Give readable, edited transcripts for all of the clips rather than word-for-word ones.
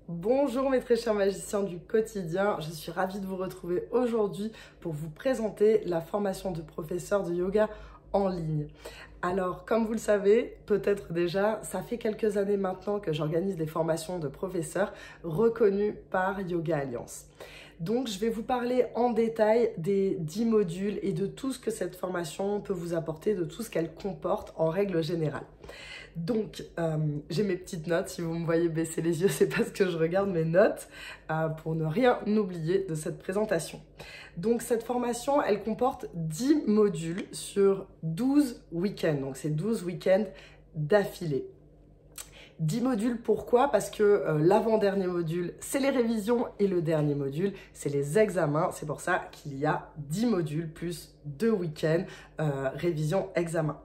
Bonjour mes très chers magiciens du quotidien, je suis ravie de vous retrouver aujourd'hui pour vous présenter la formation de professeur de yoga en ligne. Alors, comme vous le savez, peut-être déjà, ça fait quelques années maintenant que j'organise des formations de professeurs reconnus par Yoga Alliance. Donc, je vais vous parler en détail des 10 modules et de tout ce que cette formation peut vous apporter, de tout ce qu'elle comporte en règle générale. Donc, j'ai mes petites notes. Si vous me voyez baisser les yeux, c'est parce que je regarde mes notes pour ne rien oublier de cette présentation. Donc, cette formation, elle comporte 10 modules sur 12 week-ends. Donc, c'est 12 week-ends d'affilée. 10 modules, pourquoi? Parce que l'avant-dernier module, c'est les révisions et le dernier module, c'est les examens. C'est pour ça qu'il y a 10 modules plus 2 week-ends, révision-examen.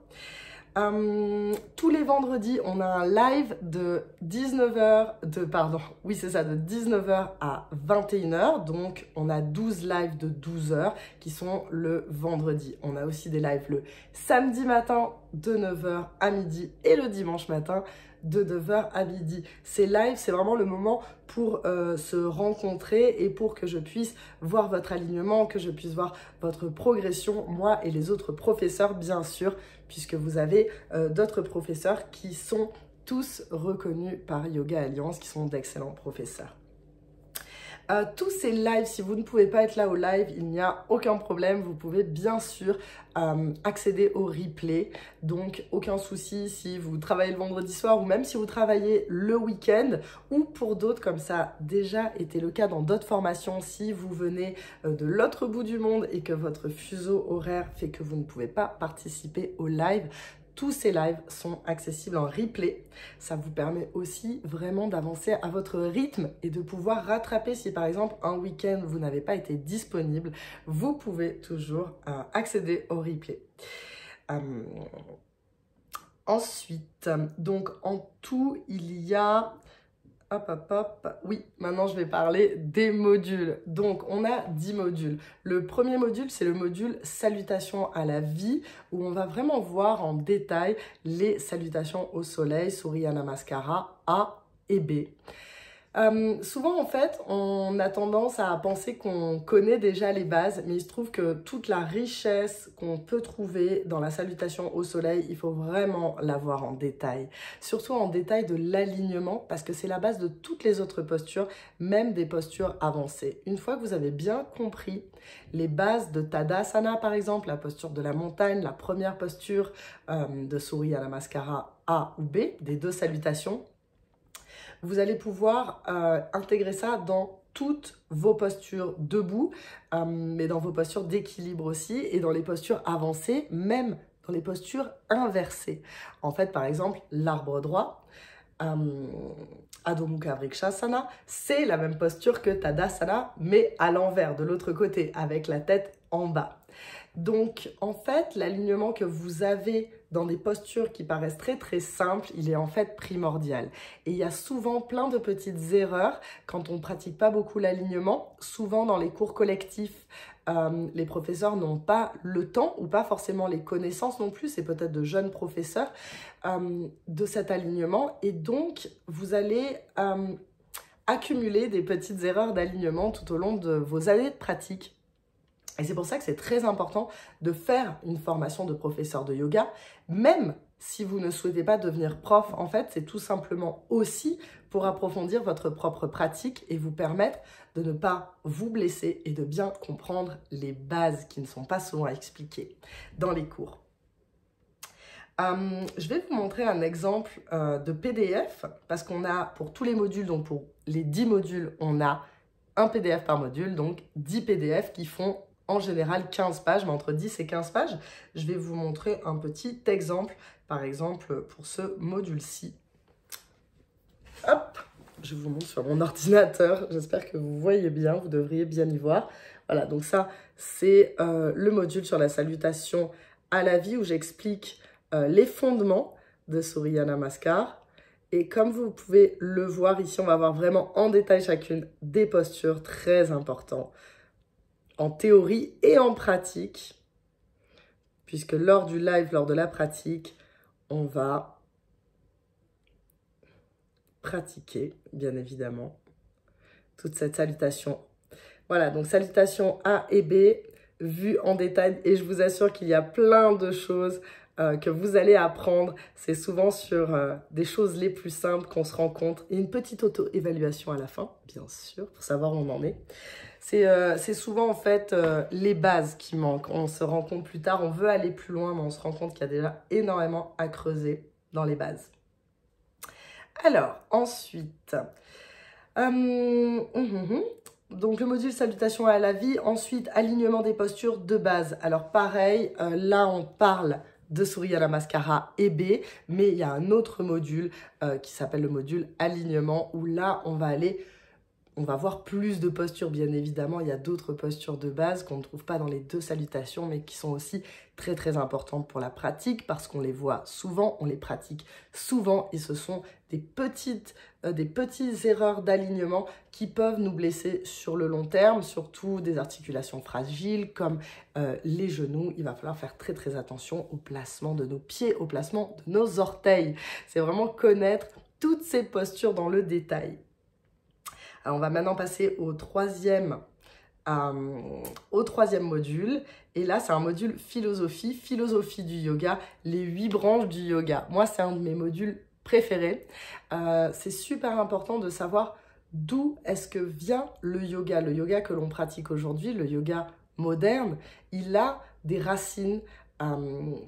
Tous les vendredis, on a un live de 19h, de 19h à 21h. Donc, on a 12 lives de 12h qui sont le vendredi. On a aussi des lives le samedi matin de 9h à midi et le dimanche matin de 9h à midi. Ces lives, c'est vraiment le moment pour se rencontrer et pour que je puisse voir votre alignement, que je puisse voir votre progression, moi et les autres professeurs, bien sûr, puisque vous avez d'autres professeurs qui sont tous reconnus par Yoga Alliance, qui sont d'excellents professeurs. Tous ces lives, si vous ne pouvez pas être là au live, il n'y a aucun problème. Vous pouvez bien sûr accéder au replay. Donc, aucun souci si vous travaillez le vendredi soir ou même si vous travaillez le week-end ou pour d'autres, comme ça a déjà été le cas dans d'autres formations, si vous venez de l'autre bout du monde et que votre fuseau horaire fait que vous ne pouvez pas participer au live. Tous ces lives sont accessibles en replay. Ça vous permet aussi vraiment d'avancer à votre rythme et de pouvoir rattraper si par exemple un week-end vous n'avez pas été disponible. Vous pouvez toujours accéder au replay. Ensuite, donc en tout, il y a... Oui, maintenant je vais parler des modules. Donc, on a 10 modules. Le premier module, c'est le module Salutations à la vie, où on va vraiment voir en détail les salutations au soleil, Surya Namaskara A et B. Souvent, en fait, on a tendance à penser qu'on connaît déjà les bases, mais il se trouve que toute la richesse qu'on peut trouver dans la salutation au soleil, il faut vraiment la voir en détail. Surtout en détail de l'alignement, parce que c'est la base de toutes les autres postures, même des postures avancées. Une fois que vous avez bien compris les bases de Tadasana, par exemple, la posture de la montagne, la première posture de Surya Namaskara A ou B, des deux salutations, vous allez pouvoir intégrer ça dans toutes vos postures debout, mais dans vos postures d'équilibre aussi, et dans les postures avancées, même dans les postures inversées. En fait, par exemple, l'arbre droit, Adho Mukha Vrikshasana, c'est la même posture que Tadasana, mais à l'envers, de l'autre côté, avec la tête en bas. Donc, en fait, l'alignement que vous avez dans des postures qui paraissent très très simples, il est en fait primordial. Et il y a souvent plein de petites erreurs quand on ne pratique pas beaucoup l'alignement. Souvent dans les cours collectifs, les professeurs n'ont pas le temps ou pas forcément les connaissances non plus, c'est peut-être de jeunes professeurs, de cet alignement. Et donc, vous allez accumuler des petites erreurs d'alignement tout au long de vos années de pratique. Et c'est pour ça que c'est très important de faire une formation de professeur de yoga, même si vous ne souhaitez pas devenir prof. En fait, c'est tout simplement aussi pour approfondir votre propre pratique et vous permettre de ne pas vous blesser et de bien comprendre les bases qui ne sont pas souvent expliquées dans les cours. Je vais vous montrer un exemple de PDF parce qu'on a pour tous les modules, donc pour les 10 modules, on a un PDF par module, donc 10 PDF qui font en général 15 pages, mais entre 10 et 15 pages. Je vais vous montrer un petit exemple, par exemple pour ce module-ci. Hop, je vous montre sur mon ordinateur, j'espère que vous voyez bien, vous devriez bien y voir. Voilà, donc ça, c'est le module sur la salutation à la vie où j'explique les fondements de Surya Namaskar. Et comme vous pouvez le voir ici, on va voir vraiment en détail chacune des postures très importantes en théorie et en pratique, puisque lors du live, lors de la pratique, on va pratiquer, bien évidemment, toute cette salutation. Voilà, donc salutation A et B, vues en détail. Et je vous assure qu'il y a plein de choses que vous allez apprendre. C'est souvent sur des choses les plus simples qu'on se rend compte. Et une petite auto-évaluation à la fin, bien sûr, pour savoir où on en est. C'est souvent en fait les bases qui manquent. On se rend compte plus tard, on veut aller plus loin, mais on se rend compte qu'il y a déjà énormément à creuser dans les bases. Alors, ensuite, donc le module salutation à la vie, ensuite alignement des postures de base. Alors pareil, là on parle de Surya Namaskara et B, mais il y a un autre module qui s'appelle le module alignement, où là on va voir plus de postures, bien évidemment. Il y a d'autres postures de base qu'on ne trouve pas dans les 2 salutations, mais qui sont aussi très très importantes pour la pratique, parce qu'on les voit souvent, on les pratique souvent, et ce sont des petites erreurs d'alignement qui peuvent nous blesser sur le long terme, surtout des articulations fragiles comme les genoux. Il va falloir faire très très attention au placement de nos pieds, au placement de nos orteils. C'est vraiment connaître toutes ces postures dans le détail. Alors, on va maintenant passer au troisième module. Et là, c'est un module philosophie du yoga, les 8 branches du yoga. Moi, c'est un de mes modules préférés. C'est super important de savoir d'où est-ce que vient le yoga. Le yoga que l'on pratique aujourd'hui, le yoga moderne, il a des racines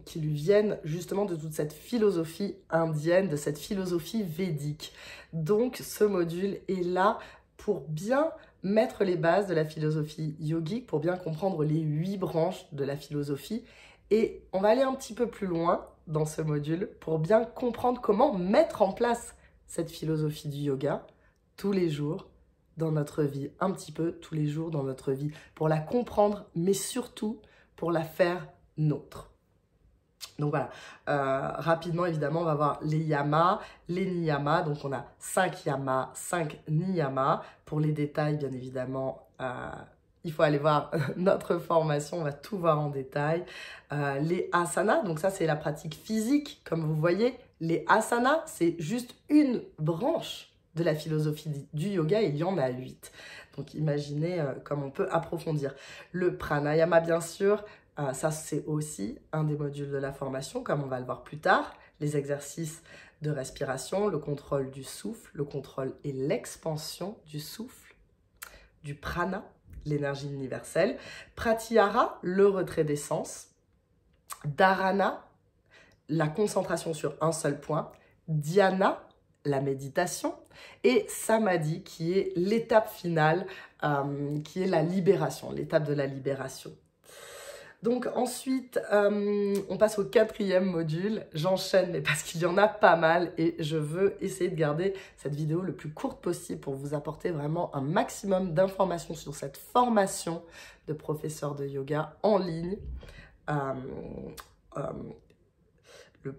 qui lui viennent justement de toute cette philosophie indienne, de cette philosophie védique. Donc, ce module est là pour bien mettre les bases de la philosophie yogique, pour bien comprendre les 8 branches de la philosophie. Et on va aller un petit peu plus loin dans ce module pour bien comprendre comment mettre en place cette philosophie du yoga tous les jours dans notre vie, un petit peu tous les jours dans notre vie, pour la comprendre, mais surtout pour la faire nôtre. Donc voilà, rapidement évidemment on va voir les yamas, les niyamas, donc on a 5 yamas, 5 niyamas. Pour les détails bien évidemment, il faut aller voir notre formation, on va tout voir en détail. Les asanas, donc ça c'est la pratique physique, comme vous voyez, les asanas c'est juste une branche de la philosophie du yoga, il y en a 8. Donc imaginez comme on peut approfondir. Le pranayama bien sûr, ça, c'est aussi un des modules de la formation, comme on va le voir plus tard. Les exercices de respiration, le contrôle du souffle, le contrôle et l'expansion du souffle, du prana, l'énergie universelle. Pratyahara, le retrait des sens. Dharana, la concentration sur un seul point. Dhyana, la méditation. Et samadhi, qui est l'étape finale, qui est la libération, l'étape de la libération. Donc ensuite, on passe au 4e module. J'enchaîne, mais parce qu'il y en a pas mal et je veux essayer de garder cette vidéo le plus courte possible pour vous apporter vraiment un maximum d'informations sur cette formation de professeur de yoga en ligne, que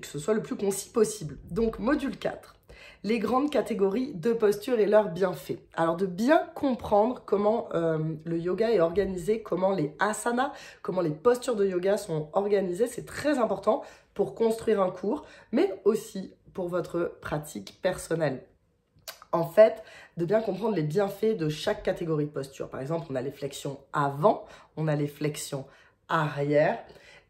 ce soit le plus concis possible. Donc module 4. Les grandes catégories de postures et leurs bienfaits. Alors de bien comprendre comment le yoga est organisé, comment les asanas, comment les postures de yoga sont organisées, c'est très important pour construire un cours, mais aussi pour votre pratique personnelle. En fait, de bien comprendre les bienfaits de chaque catégorie de posture. Par exemple, on a les flexions avant, on a les flexions arrière.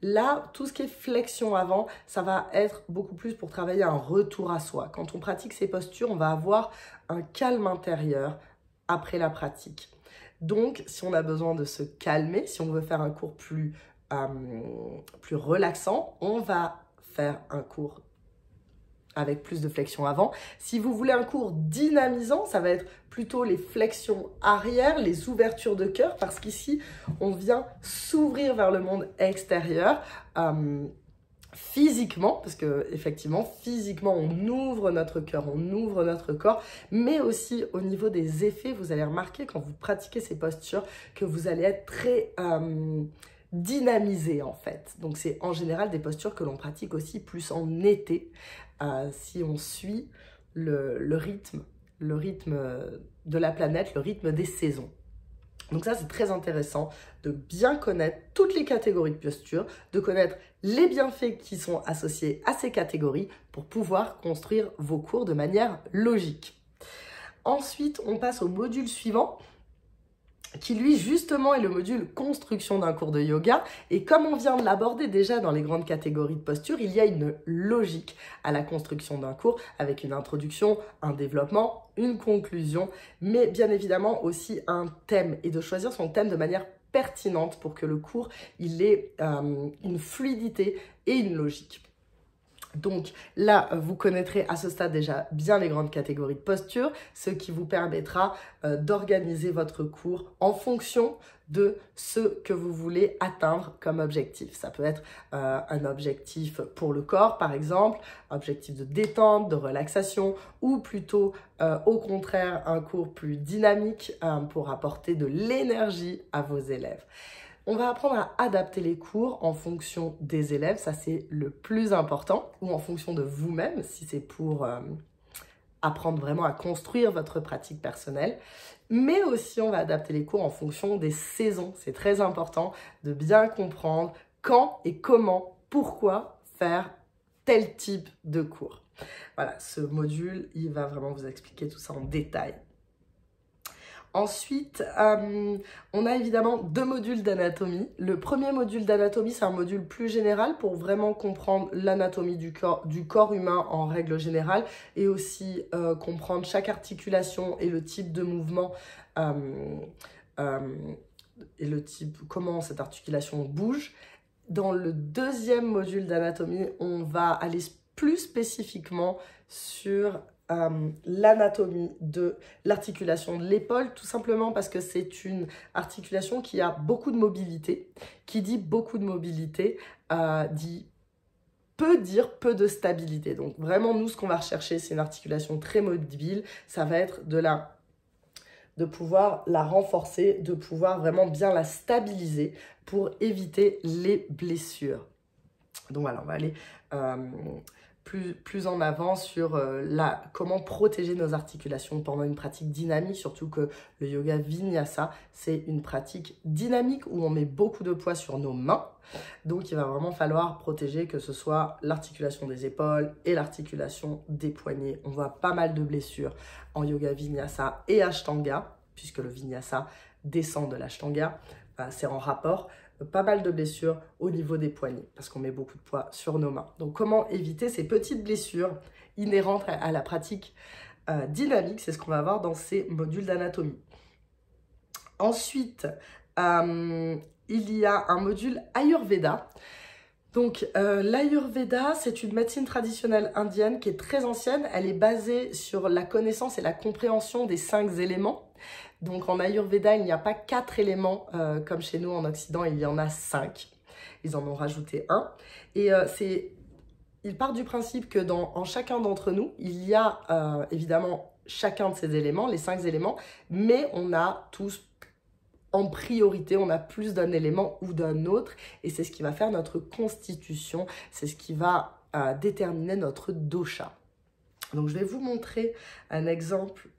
Là, tout ce qui est flexion avant, ça va être beaucoup plus pour travailler un retour à soi. Quand on pratique ces postures, on va avoir un calme intérieur après la pratique. Donc, si on a besoin de se calmer, si on veut faire un cours plus relaxant, on va faire un cours avec plus de flexion avant. Si vous voulez un cours dynamisant, ça va être plutôt les flexions arrière, les ouvertures de cœur, parce qu'ici, on vient s'ouvrir vers le monde extérieur physiquement, parce que effectivement, physiquement, on ouvre notre cœur, on ouvre notre corps, mais aussi au niveau des effets, vous allez remarquer quand vous pratiquez ces postures que vous allez être très dynamisé en fait. Donc c'est en général des postures que l'on pratique aussi plus en été, si on suit le rythme de la planète, le rythme des saisons. Donc ça, c'est très intéressant de bien connaître toutes les catégories de postures, de connaître les bienfaits qui sont associés à ces catégories pour pouvoir construire vos cours de manière logique. Ensuite, on passe au module suivant, qui lui justement est le module construction d'un cours de yoga. Et comme on vient de l'aborder déjà dans les grandes catégories de posture, il y a une logique à la construction d'un cours avec une introduction, un développement, une conclusion, mais bien évidemment aussi un thème et de choisir son thème de manière pertinente pour que le cours il ait une fluidité et une logique. Donc là, vous connaîtrez à ce stade déjà bien les grandes catégories de posture, ce qui vous permettra d'organiser votre cours en fonction de ce que vous voulez atteindre comme objectif. Ça peut être un objectif pour le corps, par exemple, un objectif de détente, de relaxation, ou plutôt au contraire un cours plus dynamique pour apporter de l'énergie à vos élèves. On va apprendre à adapter les cours en fonction des élèves, ça c'est le plus important, ou en fonction de vous-même, si c'est pour apprendre vraiment à construire votre pratique personnelle. Mais aussi, on va adapter les cours en fonction des saisons. C'est très important de bien comprendre quand et comment, pourquoi faire tel type de cours. Voilà, ce module, il va vraiment vous expliquer tout ça en détail. Ensuite, on a évidemment 2 modules d'anatomie. Le premier module d'anatomie, c'est un module plus général pour vraiment comprendre l'anatomie du corps humain en règle générale et aussi comprendre chaque articulation et le type de mouvement et le type, comment cette articulation bouge. Dans le deuxième module d'anatomie, on va aller plus spécifiquement sur l'anatomie de l'articulation de l'épaule, tout simplement parce que c'est une articulation qui a beaucoup de mobilité. Qui dit beaucoup de mobilité, peut dire peu de stabilité. Donc vraiment, nous, ce qu'on va rechercher, c'est une articulation très mobile. Ça va être de pouvoir la renforcer, de pouvoir vraiment bien la stabiliser pour éviter les blessures. Donc voilà, on va aller plus en avant sur comment protéger nos articulations pendant une pratique dynamique, surtout que le yoga vinyasa, c'est une pratique dynamique où on met beaucoup de poids sur nos mains. Donc il va vraiment falloir protéger que ce soit l'articulation des épaules et l'articulation des poignets. On voit pas mal de blessures en yoga vinyasa et ashtanga, puisque le vinyasa descend de l'ashtanga, c'est en rapport. Pas mal de blessures au niveau des poignets parce qu'on met beaucoup de poids sur nos mains. Donc comment éviter ces petites blessures inhérentes à la pratique dynamique, c'est ce qu'on va voir dans ces modules d'anatomie. Ensuite, il y a un module Ayurveda. Donc l'Ayurveda, c'est une médecine traditionnelle indienne qui est très ancienne. Elle est basée sur la connaissance et la compréhension des 5 éléments. Donc en Ayurveda, il n'y a pas 4 éléments comme chez nous en Occident, il y en a 5. Ils en ont rajouté un. Et il part du principe que en chacun d'entre nous, il y a évidemment chacun de ces éléments, les 5 éléments, mais on a tous en priorité, on a plus d'un élément ou d'un autre. Et c'est ce qui va faire notre constitution, c'est ce qui va déterminer notre dosha. Donc, je vais vous montrer un exemple,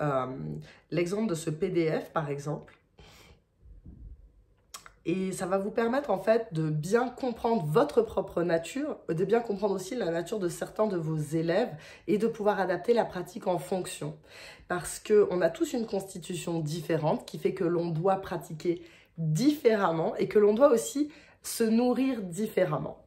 l'exemple de ce PDF, par exemple. Et ça va vous permettre, en fait, de bien comprendre votre propre nature, de bien comprendre aussi la nature de certains de vos élèves et de pouvoir adapter la pratique en fonction. Parce qu'on a tous une constitution différente qui fait que l'on doit pratiquer différemment et que l'on doit aussi se nourrir différemment.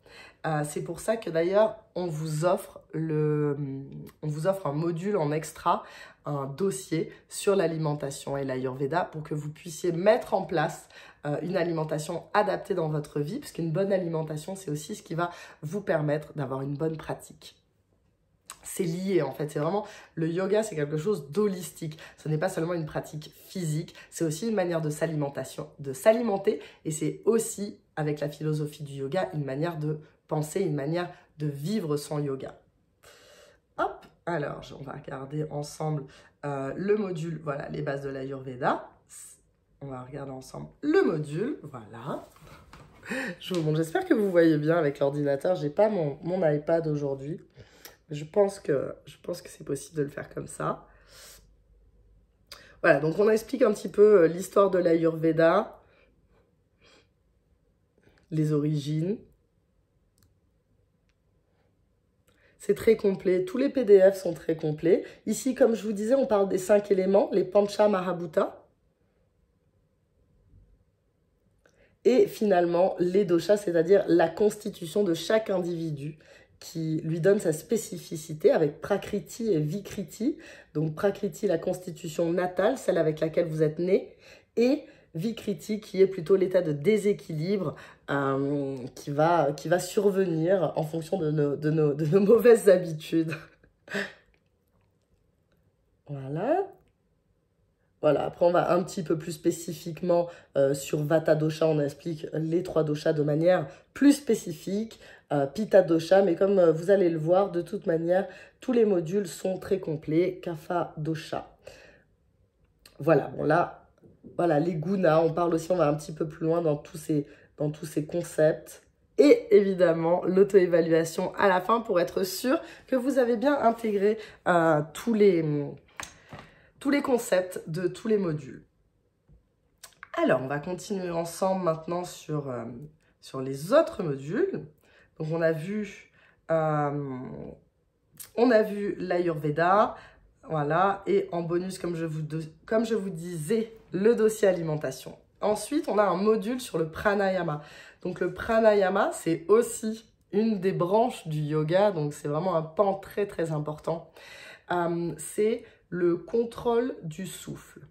C'est pour ça que d'ailleurs, on vous offre un module en extra, un dossier sur l'alimentation et l'Ayurveda pour que vous puissiez mettre en place une alimentation adaptée dans votre vie, parce qu'une bonne alimentation, c'est aussi ce qui va vous permettre d'avoir une bonne pratique. C'est lié en fait, c'est vraiment, le yoga c'est quelque chose d'holistique, ce n'est pas seulement une pratique physique, c'est aussi une manière de s'alimenter et c'est aussi, avec la philosophie du yoga, une manière de penser, une manière de vivre son yoga. Hop, alors on va regarder ensemble le module, voilà, les bases de l'Ayurveda. On va regarder ensemble le module, voilà. Bon, j'espère que vous voyez bien avec l'ordinateur, j'ai pas mon iPad aujourd'hui. Je pense que c'est possible de le faire comme ça. Voilà, donc on explique un petit peu l'histoire de l'Ayurveda, les origines. C'est très complet. Tous les PDF sont très complets. Ici, comme je vous disais, on parle des 5 éléments, les Pancha Mahabhuta. Et finalement, les doshas, c'est-à-dire la constitution de chaque individu qui lui donne sa spécificité avec Prakriti et Vikriti. Donc Prakriti, la constitution natale, celle avec laquelle vous êtes né, et Vikriti qui est plutôt l'état de déséquilibre qui va survenir en fonction de nos mauvaises habitudes. Voilà. Voilà, après on va un petit peu plus spécifiquement sur Vata Dosha, on explique les 3 doshas de manière plus spécifique, Pitta Dosha, mais comme vous allez le voir, de toute manière, tous les modules sont très complets, Kapha Dosha. Voilà, bon là, voilà, les gunas, on parle aussi, on va un petit peu plus loin dans tous ces concepts. Et évidemment, l'auto-évaluation à la fin pour être sûr que vous avez bien intégré tous les concepts de tous les modules. Alors, on va continuer ensemble maintenant sur les autres modules. Donc, on a vu l'Ayurveda, voilà, et en bonus, comme je vous disais, le dossier alimentation. Ensuite, on a un module sur le pranayama. Donc, le pranayama, c'est aussi une des branches du yoga, donc c'est vraiment un pan très, très important. C'est le contrôle du souffle.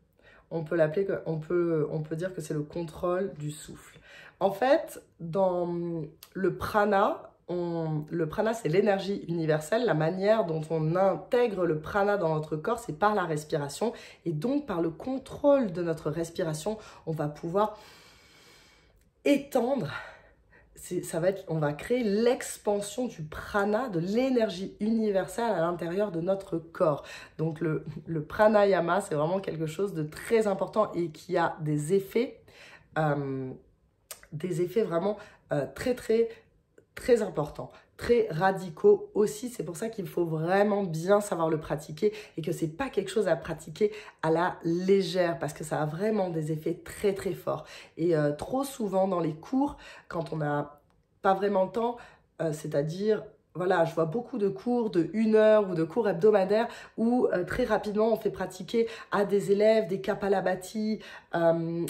On peut l'appeler, on peut dire que c'est le contrôle du souffle. En fait, dans le prana, c'est l'énergie universelle. La manière dont on intègre le prana dans notre corps, c'est par la respiration. Et donc, par le contrôle de notre respiration, on va pouvoir étendre. On va créer l'expansion du prana, de l'énergie universelle à l'intérieur de notre corps. Donc le pranayama, c'est vraiment quelque chose de très important et qui a des effets vraiment très, très, très importants, très radicaux aussi. C'est pour ça qu'il faut vraiment bien savoir le pratiquer et que c'est pas quelque chose à pratiquer à la légère parce que ça a vraiment des effets très très forts. Et trop souvent dans les cours, quand on n'a pas vraiment le temps, c'est-à-dire, voilà, je vois beaucoup de cours de 1 heure ou de cours hebdomadaires où très rapidement on fait pratiquer à des élèves des Kapalabhati,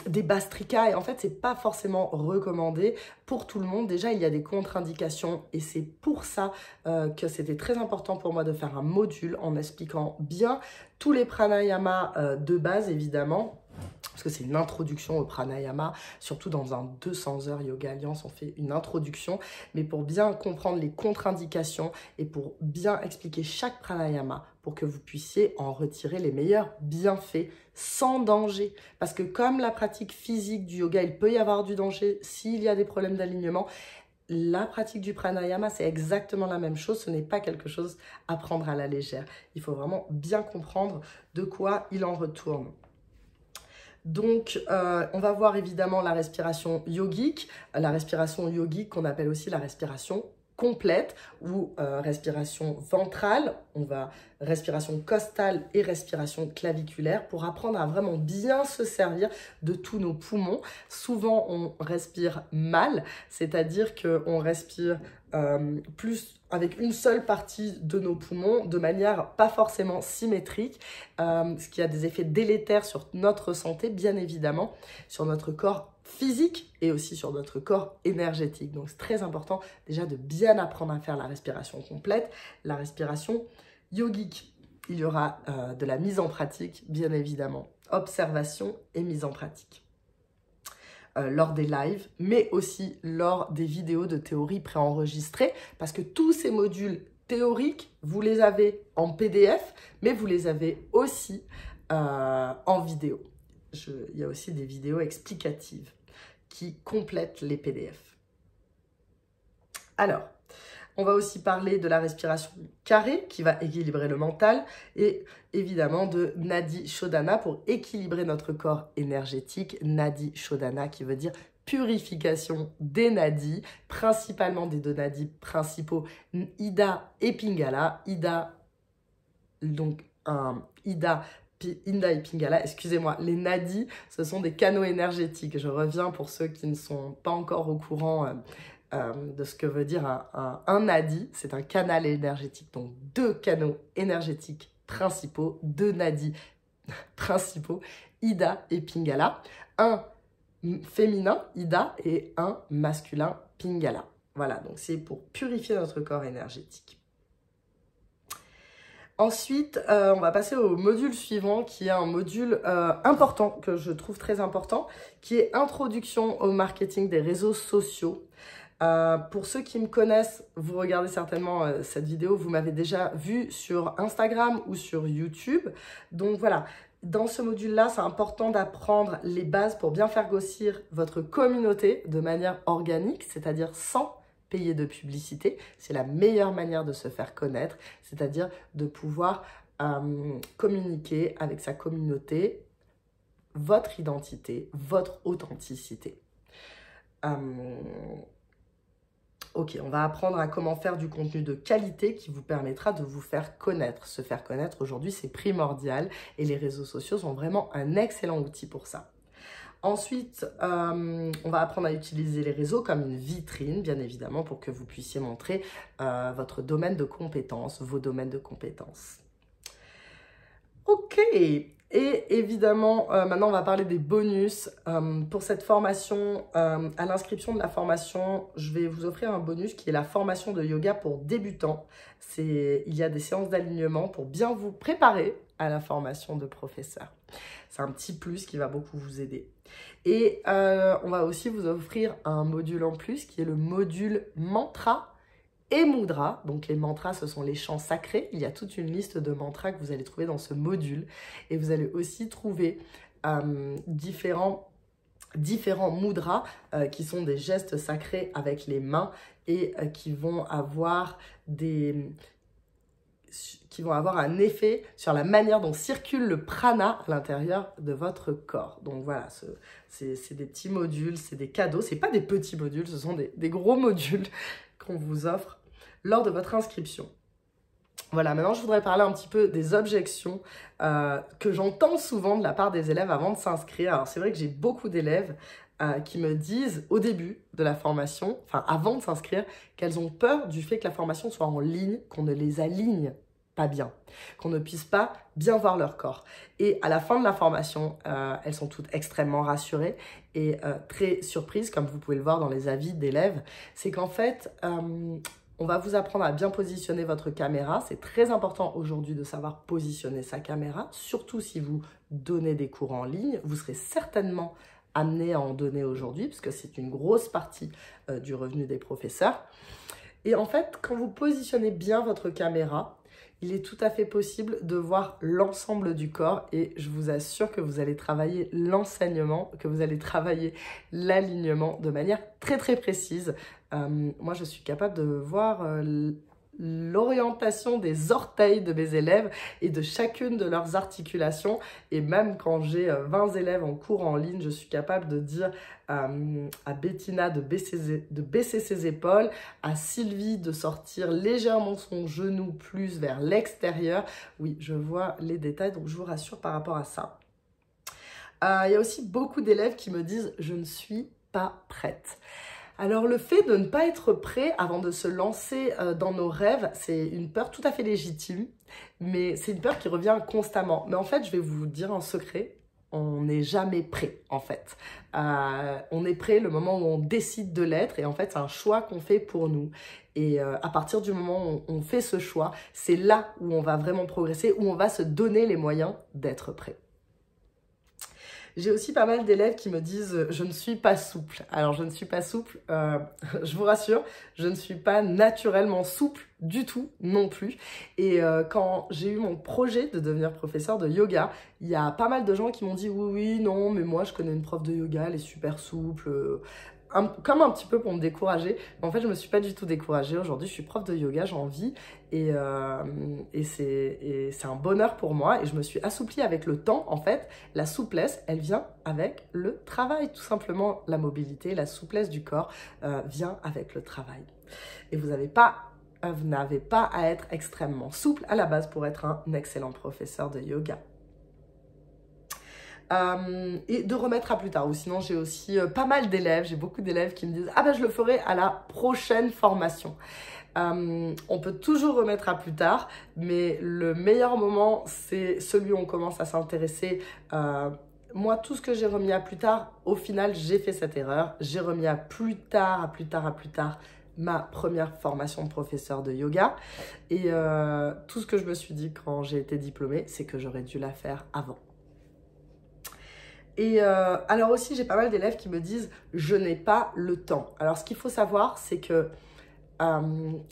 des Bastrika, et en fait c'est pas forcément recommandé pour tout le monde. Déjà il y a des contre-indications et c'est pour ça que c'était très important pour moi de faire un module en expliquant bien tous les pranayamas de base évidemment. Parce que c'est une introduction au pranayama, surtout dans un 200 heures Yoga Alliance, on fait une introduction, mais pour bien comprendre les contre-indications et pour bien expliquer chaque pranayama, pour que vous puissiez en retirer les meilleurs bienfaits sans danger. Parce que comme la pratique physique du yoga, il peut y avoir du danger s'il y a des problèmes d'alignement. La pratique du pranayama, c'est exactement la même chose, ce n'est pas quelque chose à prendre à la légère. Il faut vraiment bien comprendre de quoi il en retourne. Donc, on va voir évidemment la respiration yogique qu'on appelle aussi la respiration complète ou respiration ventrale, respiration costale et respiration claviculaire pour apprendre à vraiment bien se servir de tous nos poumons. Souvent, on respire mal, c'est-à-dire qu'on respire plus avec une seule partie de nos poumons de manière pas forcément symétrique, ce qui a des effets délétères sur notre santé, bien évidemment, sur notre corps physique et aussi sur notre corps énergétique. Donc c'est très important déjà de bien apprendre à faire la respiration complète, la respiration yogique. Il y aura de la mise en pratique, bien évidemment, observation et mise en pratique. Lors des lives, mais aussi lors des vidéos de théorie préenregistrées, parce que tous ces modules théoriques, vous les avez en PDF, mais vous les avez aussi en vidéo. Il y a aussi des vidéos explicatives qui complètent les PDF. Alors, on va aussi parler de la respiration carrée qui va équilibrer le mental et évidemment de Nadi Shodhana pour équilibrer notre corps énergétique. Nadi Shodhana qui veut dire purification des nadis, principalement des 2 nadis principaux, Ida et Pingala. Ida et Pingala, excusez-moi, les nadis, ce sont des canaux énergétiques. Je reviens pour ceux qui ne sont pas encore au courant de ce que veut dire un nadi. C'est un canal énergétique, donc 2 canaux énergétiques principaux, 2 nadis principaux, Ida et Pingala. Un féminin, Ida, et un masculin, Pingala. Voilà, donc c'est pour purifier notre corps énergétique. Ensuite, on va passer au module suivant, qui est un module important, que je trouve très important, qui est Introduction au marketing des réseaux sociaux. Pour ceux qui me connaissent, vous regardez certainement cette vidéo, vous m'avez déjà vu sur Instagram ou sur YouTube. Donc voilà, dans ce module-là, c'est important d'apprendre les bases pour bien faire grossir votre communauté de manière organique, c'est-à-dire sans payer de publicité. C'est la meilleure manière de se faire connaître, c'est-à-dire de pouvoir communiquer avec sa communauté, votre identité, votre authenticité. Ok, on va apprendre à comment faire du contenu de qualité qui vous permettra de vous faire connaître. Se faire connaître aujourd'hui, c'est primordial et les réseaux sociaux sont vraiment un excellent outil pour ça. Ensuite, on va apprendre à utiliser les réseaux comme une vitrine, bien évidemment, pour que vous puissiez montrer votre domaine de compétences, vos domaines de compétences. Ok, et évidemment, maintenant on va parler des bonus. Pour cette formation, à l'inscription de la formation, je vais vous offrir un bonus qui est la formation de yoga pour débutants. Il y a des séances d'alignement pour bien vous préparer à la formation de professeur. C'est un petit plus qui va beaucoup vous aider. Et on va aussi vous offrir un module en plus qui est le module mantra et mudra. Donc les mantras, ce sont les chants sacrés. Il y a toute une liste de mantras que vous allez trouver dans ce module. Et vous allez aussi trouver différents mudras qui sont des gestes sacrés avec les mains et qui vont avoir un effet sur la manière dont circule le prana à l'intérieur de votre corps. Donc voilà, c'est des petits modules, c'est des cadeaux. C'est pas des petits modules, ce sont des gros modules qu'on vous offre lors de votre inscription. Voilà, maintenant je voudrais parler un petit peu des objections que j'entends souvent de la part des élèves avant de s'inscrire. Alors c'est vrai que j'ai beaucoup d'élèves qui me disent au début de la formation, enfin avant de s'inscrire, qu'elles ont peur du fait que la formation soit en ligne, qu'on ne les aligne pas bien, qu'on ne puisse pas bien voir leur corps. Et à la fin de la formation, elles sont toutes extrêmement rassurées et très surprises, comme vous pouvez le voir dans les avis d'élèves. C'est qu'en fait, on va vous apprendre à bien positionner votre caméra. C'est très important aujourd'hui de savoir positionner sa caméra, surtout si vous donnez des cours en ligne. Vous serez certainement amené à en donner aujourd'hui, parce que c'est une grosse partie du revenu des professeurs. Et en fait, quand vous positionnez bien votre caméra, il est tout à fait possible de voir l'ensemble du corps et je vous assure que vous allez travailler l'enseignement, que vous allez travailler l'alignement de manière très très précise. Moi, je suis capable de voir l'orientation des orteils de mes élèves et de chacune de leurs articulations. Et même quand j'ai 20 élèves en cours en ligne, je suis capable de dire à Bettina de baisser ses épaules, à Sylvie de sortir légèrement son genou plus vers l'extérieur. Oui, je vois les détails, donc je vous rassure par rapport à ça. Il y a aussi beaucoup d'élèves qui me disent « je ne suis pas prête ». Alors le fait de ne pas être prêt avant de se lancer dans nos rêves, c'est une peur tout à fait légitime, mais c'est une peur qui revient constamment. Mais en fait, je vais vous dire un secret, on n'est jamais prêt en fait. On est prêt le moment où on décide de l'être et en fait c'est un choix qu'on fait pour nous. Et à partir du moment où on fait ce choix, c'est là où on va vraiment progresser, où on va se donner les moyens d'être prêt. J'ai aussi pas mal d'élèves qui me disent « je ne suis pas souple ». Alors, je ne suis pas souple, je vous rassure, je ne suis pas naturellement souple du tout non plus. Et quand j'ai eu mon projet de devenir professeur de yoga, il y a pas mal de gens qui m'ont dit « oui, non, mais moi, je connais une prof de yoga, elle est super souple ». Comme un petit peu pour me décourager. Mais en fait, je ne me suis pas du tout découragée. Aujourd'hui, je suis prof de yoga, j'en vis. Et c'est un bonheur pour moi. Et je me suis assouplie avec le temps. En fait, la souplesse, elle vient avec le travail. Tout simplement, la mobilité, la souplesse du corps vient avec le travail. Et vous n'avez pas à être extrêmement souple à la base pour être un excellent professeur de yoga. et de remettre à plus tard. Ou sinon, j'ai aussi pas mal d'élèves, j'ai beaucoup d'élèves qui me disent « Ah ben je le ferai à la prochaine formation ». On peut toujours remettre à plus tard, mais le meilleur moment, c'est celui où on commence à s'intéresser. Moi, tout ce que j'ai remis à plus tard, au final, j'ai fait cette erreur. J'ai remis à plus tard ma première formation de professeur de yoga. Et tout ce que je me suis dit quand j'ai été diplômée, c'est que j'aurais dû la faire avant. Et alors aussi, j'ai pas mal d'élèves qui me disent « je n'ai pas le temps ». Alors, ce qu'il faut savoir, c'est que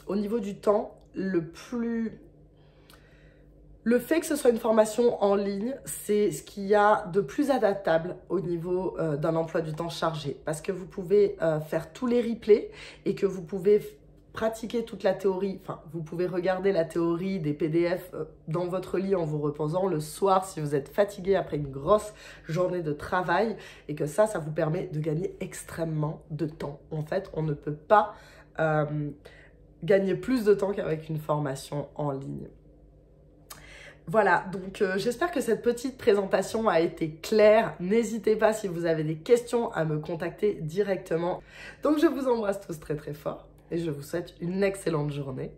au niveau du temps, le fait que ce soit une formation en ligne, c'est ce qu'il y a de plus adaptable au niveau d'un emploi du temps chargé. Parce que vous pouvez faire tous les replays et que vous pouvez pratiquer toute la théorie. Enfin, vous pouvez regarder la théorie des PDF dans votre lit en vous reposant le soir si vous êtes fatigué après une grosse journée de travail. Et que ça vous permet de gagner extrêmement de temps. En fait, on ne peut pas gagner plus de temps qu'avec une formation en ligne. Voilà, donc j'espère que cette petite présentation a été claire. N'hésitez pas si vous avez des questions à me contacter directement. Donc je vous embrasse tous très très fort et je vous souhaite une excellente journée.